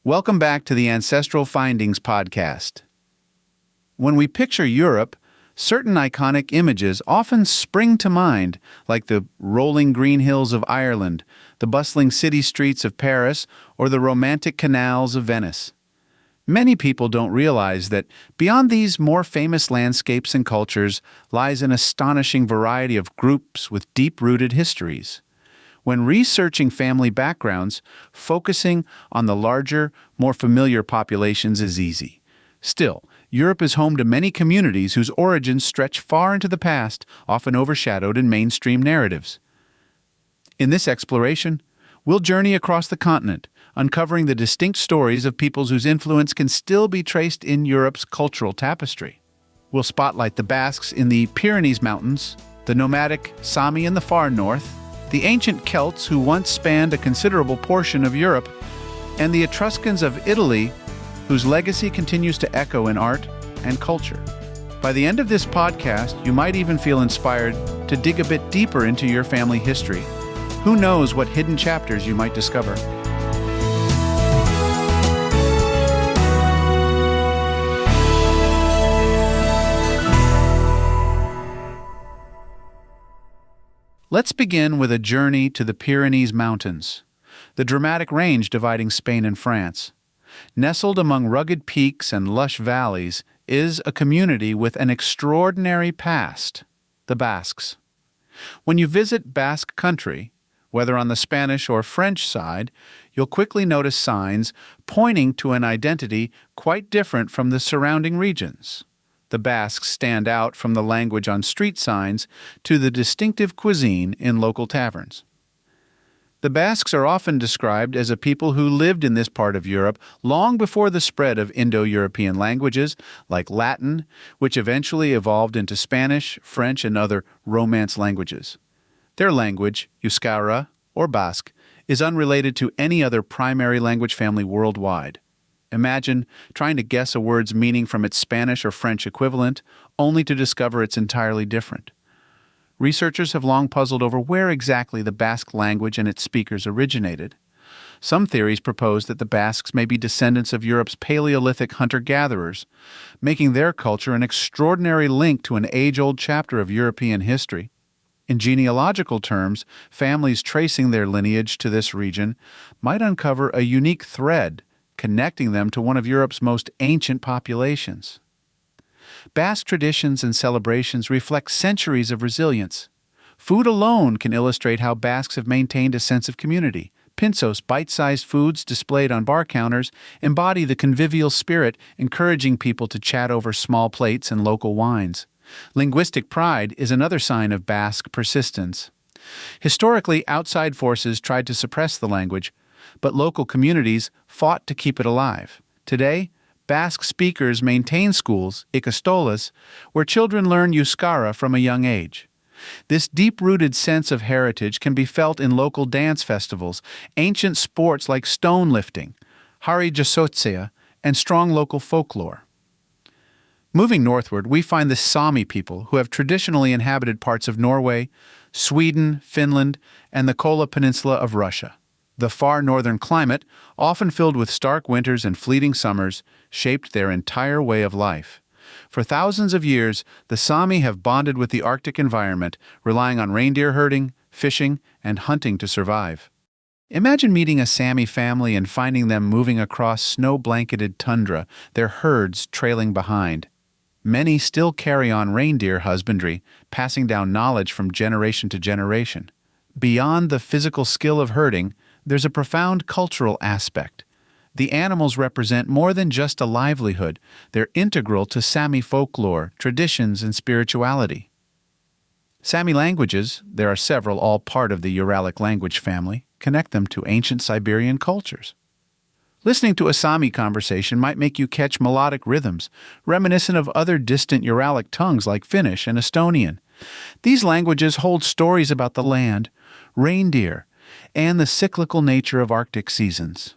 Welcome back to the Ancestral Findings podcast. When we picture Europe, certain iconic images often spring to mind, like the rolling green hills of Ireland, the bustling city streets of Paris, or the romantic canals of Venice. Many people don't realize that beyond these more famous landscapes and cultures lies an astonishing variety of groups with deep-rooted histories. When researching family backgrounds, focusing on the larger, more familiar populations is easy. Still, Europe is home to many communities whose origins stretch far into the past, often overshadowed in mainstream narratives. In this exploration, we'll journey across the continent, uncovering the distinct stories of peoples whose influence can still be traced in Europe's cultural tapestry. We'll spotlight the Basques in the Pyrenees Mountains, the nomadic Sami in the far north, the ancient Celts who once spanned a considerable portion of Europe, and the Etruscans of Italy, whose legacy continues to echo in art and culture. By the end of this podcast, you might even feel inspired to dig a bit deeper into your family history. Who knows what hidden chapters you might discover? Let's begin with a journey to the Pyrenees Mountains, the dramatic range dividing Spain and France. Nestled among rugged peaks and lush valleys is a community with an extraordinary past, the Basques. When you visit Basque country, whether on the Spanish or French side, you'll quickly notice signs pointing to an identity quite different from the surrounding regions. The Basques stand out from the language on street signs to the distinctive cuisine in local taverns. The Basques are often described as a people who lived in this part of Europe long before the spread of Indo-European languages like Latin, which eventually evolved into Spanish, French, and other Romance languages. Their language, Euskara or Basque, is unrelated to any other primary language family worldwide. Imagine trying to guess a word's meaning from its Spanish or French equivalent, only to discover it's entirely different. Researchers have long puzzled over where exactly the Basque language and its speakers originated. Some theories propose that the Basques may be descendants of Europe's Paleolithic hunter-gatherers, making their culture an extraordinary link to an age-old chapter of European history. In genealogical terms, families tracing their lineage to this region might uncover a unique thread connecting them to one of Europe's most ancient populations. Basque traditions and celebrations reflect centuries of resilience. Food alone can illustrate how Basques have maintained a sense of community. Pinzos, bite-sized foods displayed on bar counters, embody the convivial spirit, encouraging people to chat over small plates and local wines. Linguistic pride is another sign of Basque persistence. Historically, outside forces tried to suppress the language, but local communities fought to keep it alive. Today, Basque speakers maintain schools, ikastolas, where children learn Euskara from a young age. This deep-rooted sense of heritage can be felt in local dance festivals, ancient sports like stone lifting, hari jasotzia, and strong local folklore. Moving northward, we find the Saami people, who have traditionally inhabited parts of Norway, Sweden, Finland, and the Kola Peninsula of Russia. The far northern climate, often filled with stark winters and fleeting summers, shaped their entire way of life. For thousands of years, the Sami have bonded with the Arctic environment, relying on reindeer herding, fishing, and hunting to survive. Imagine meeting a Sami family and finding them moving across snow-blanketed tundra, their herds trailing behind. Many still carry on reindeer husbandry, passing down knowledge from generation to generation. Beyond the physical skill of herding, there's a profound cultural aspect. The animals represent more than just a livelihood. They're integral to Sami folklore, traditions, and spirituality. Sami languages, there are several all part of the Uralic language family, connect them to ancient Siberian cultures. Listening to a Sami conversation might make you catch melodic rhythms, reminiscent of other distant Uralic tongues like Finnish and Estonian. These languages hold stories about the land, reindeer, and the cyclical nature of Arctic seasons.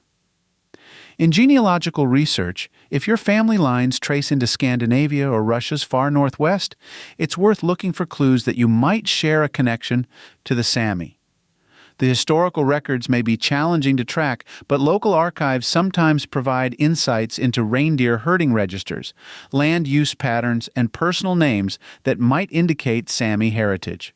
In genealogical research, if your family lines trace into Scandinavia or Russia's far northwest, it's worth looking for clues that you might share a connection to the Sami. The historical records may be challenging to track, but local archives sometimes provide insights into reindeer herding registers, land use patterns, and personal names that might indicate Sami heritage.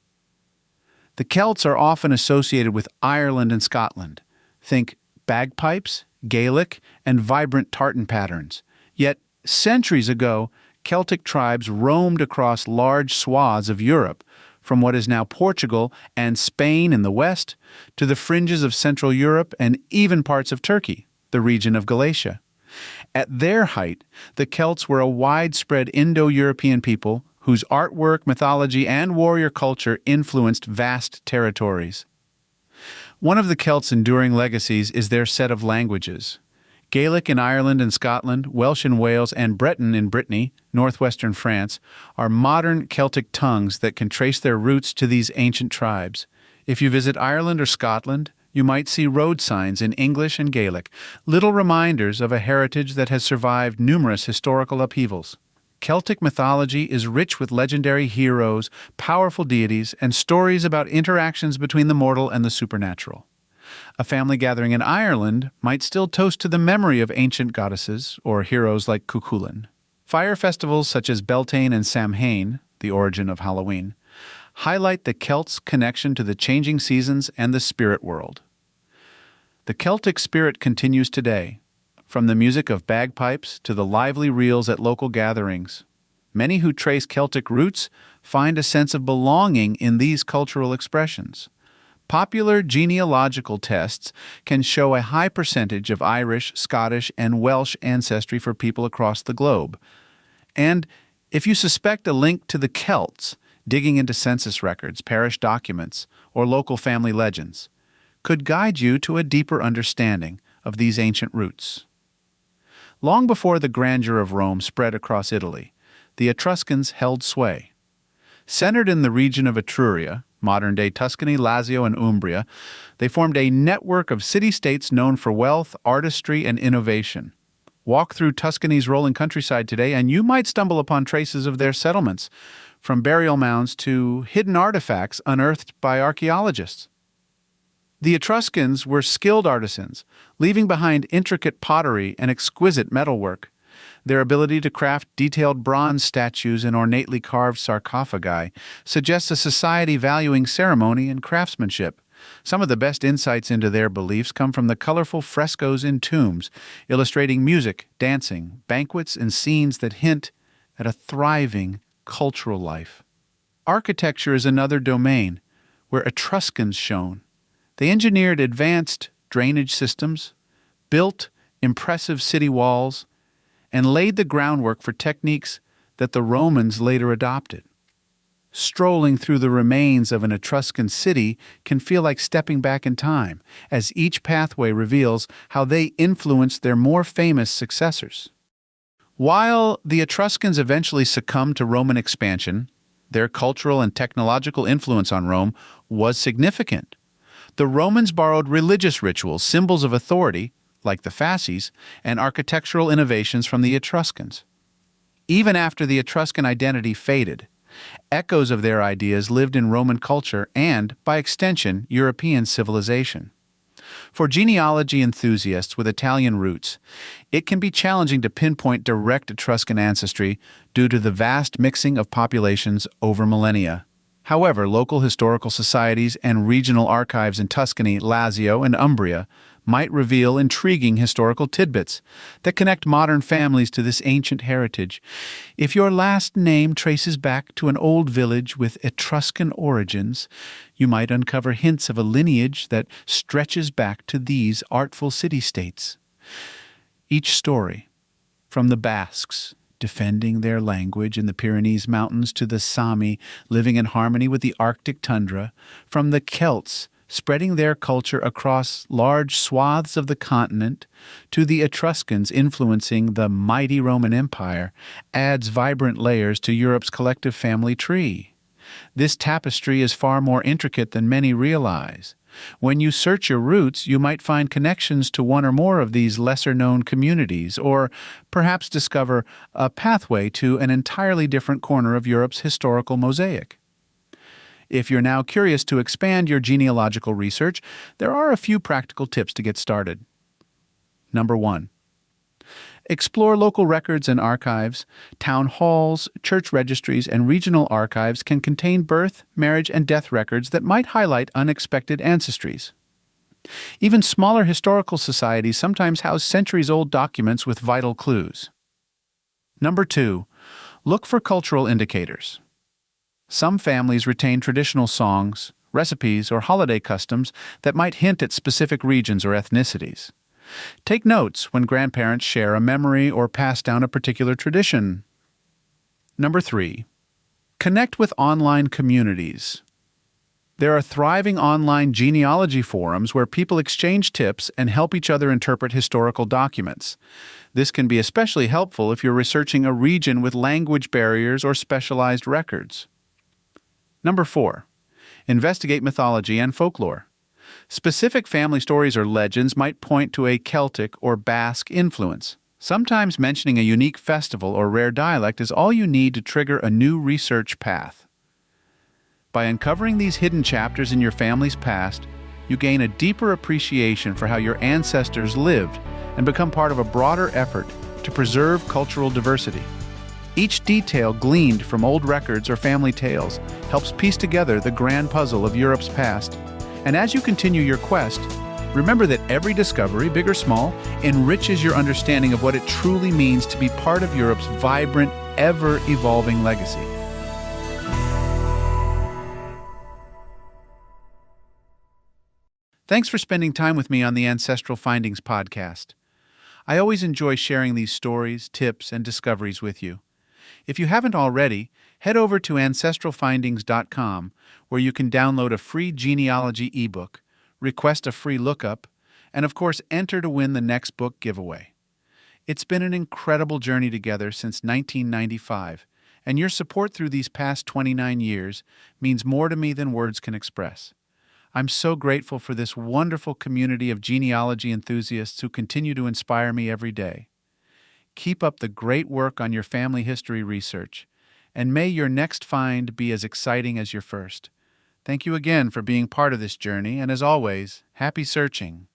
The Celts are often associated with Ireland and Scotland. Think bagpipes, Gaelic, and vibrant tartan patterns. Yet, centuries ago, Celtic tribes roamed across large swaths of Europe, from what is now Portugal and Spain in the west to the fringes of Central Europe and even parts of Turkey, the region of Galatia. At their height, the Celts were a widespread Indo-European people whose artwork, mythology, and warrior culture influenced vast territories. One of the Celts' enduring legacies is their set of languages. Gaelic in Ireland and Scotland, Welsh in Wales, and Breton in Brittany, northwestern France, are modern Celtic tongues that can trace their roots to these ancient tribes. If you visit Ireland or Scotland, you might see road signs in English and Gaelic, little reminders of a heritage that has survived numerous historical upheavals. Celtic mythology is rich with legendary heroes, powerful deities, and stories about interactions between the mortal and the supernatural. A family gathering in Ireland might still toast to the memory of ancient goddesses or heroes like Cuchulainn. Fire festivals such as Beltane and Samhain, the origin of Halloween, highlight the Celts' connection to the changing seasons and the spirit world. The Celtic spirit continues today, from the music of bagpipes to the lively reels at local gatherings. Many who trace Celtic roots find a sense of belonging in these cultural expressions. Popular genealogical tests can show a high percentage of Irish, Scottish, and Welsh ancestry for people across the globe. And if you suspect a link to the Celts, digging into census records, parish documents, or local family legends could guide you to a deeper understanding of these ancient roots. Long before the grandeur of Rome spread across Italy, the Etruscans held sway. Centered in the region of Etruria, modern-day Tuscany, Lazio, and Umbria, they formed a network of city-states known for wealth, artistry, and innovation. Walk through Tuscany's rolling countryside today, and you might stumble upon traces of their settlements, from burial mounds to hidden artifacts unearthed by archaeologists. The Etruscans were skilled artisans, leaving behind intricate pottery and exquisite metalwork. Their ability to craft detailed bronze statues and ornately carved sarcophagi suggests a society valuing ceremony and craftsmanship. Some of the best insights into their beliefs come from the colorful frescoes in tombs, illustrating music, dancing, banquets, and scenes that hint at a thriving cultural life. Architecture is another domain where Etruscans shone. They engineered advanced drainage systems, built impressive city walls, and laid the groundwork for techniques that the Romans later adopted. Strolling through the remains of an Etruscan city can feel like stepping back in time, as each pathway reveals how they influenced their more famous successors. While the Etruscans eventually succumbed to Roman expansion, their cultural and technological influence on Rome was significant. The Romans borrowed religious rituals, symbols of authority, like the fasces, and architectural innovations from the Etruscans. Even after the Etruscan identity faded, echoes of their ideas lived in Roman culture and, by extension, European civilization. For genealogy enthusiasts with Italian roots, it can be challenging to pinpoint direct Etruscan ancestry due to the vast mixing of populations over millennia. However, local historical societies and regional archives in Tuscany, Lazio, and Umbria might reveal intriguing historical tidbits that connect modern families to this ancient heritage. If your last name traces back to an old village with Etruscan origins, you might uncover hints of a lineage that stretches back to these artful city-states. Each story, from the Basques, defending their language in the Pyrenees Mountains, to the Sami living in harmony with the Arctic tundra, from the Celts spreading their culture across large swaths of the continent, to the Etruscans influencing the mighty Roman Empire, adds vibrant layers to Europe's collective family tree. This tapestry is far more intricate than many realize. When you search your roots, you might find connections to one or more of these lesser-known communities, or perhaps discover a pathway to an entirely different corner of Europe's historical mosaic. If you're now curious to expand your genealogical research, there are a few practical tips to get started. Number 1. Explore local records and archives. Town halls, church registries, and regional archives can contain birth, marriage, and death records that might highlight unexpected ancestries. Even smaller historical societies sometimes house centuries-old documents with vital clues. Number 2. Look for cultural indicators. Some families retain traditional songs, recipes, or holiday customs that might hint at specific regions or ethnicities. Take notes when grandparents share a memory or pass down a particular tradition. Number 3. Connect with online communities. There are thriving online genealogy forums where people exchange tips and help each other interpret historical documents. This can be especially helpful if you're researching a region with language barriers or specialized records. Number 4. Investigate mythology and folklore. Specific family stories or legends might point to a Celtic or Basque influence. Sometimes mentioning a unique festival or rare dialect is all you need to trigger a new research path. By uncovering these hidden chapters in your family's past, you gain a deeper appreciation for how your ancestors lived and become part of a broader effort to preserve cultural diversity. Each detail gleaned from old records or family tales helps piece together the grand puzzle of Europe's past. And as you continue your quest, remember that every discovery, big or small, enriches your understanding of what it truly means to be part of Europe's vibrant, ever-evolving legacy. Thanks for spending time with me on the Ancestral Findings podcast. I always enjoy sharing these stories, tips, and discoveries with you. If you haven't already, head over to ancestralfindings.com, where you can download a free genealogy ebook, request a free lookup, and of course enter to win the next book giveaway. It's been an incredible journey together since 1995, and your support through these past 29 years means more to me than words can express. I'm so grateful for this wonderful community of genealogy enthusiasts who continue to inspire me every day. Keep up the great work on your family history research, and may your next find be as exciting as your first. Thank you again for being part of this journey, and as always, happy searching.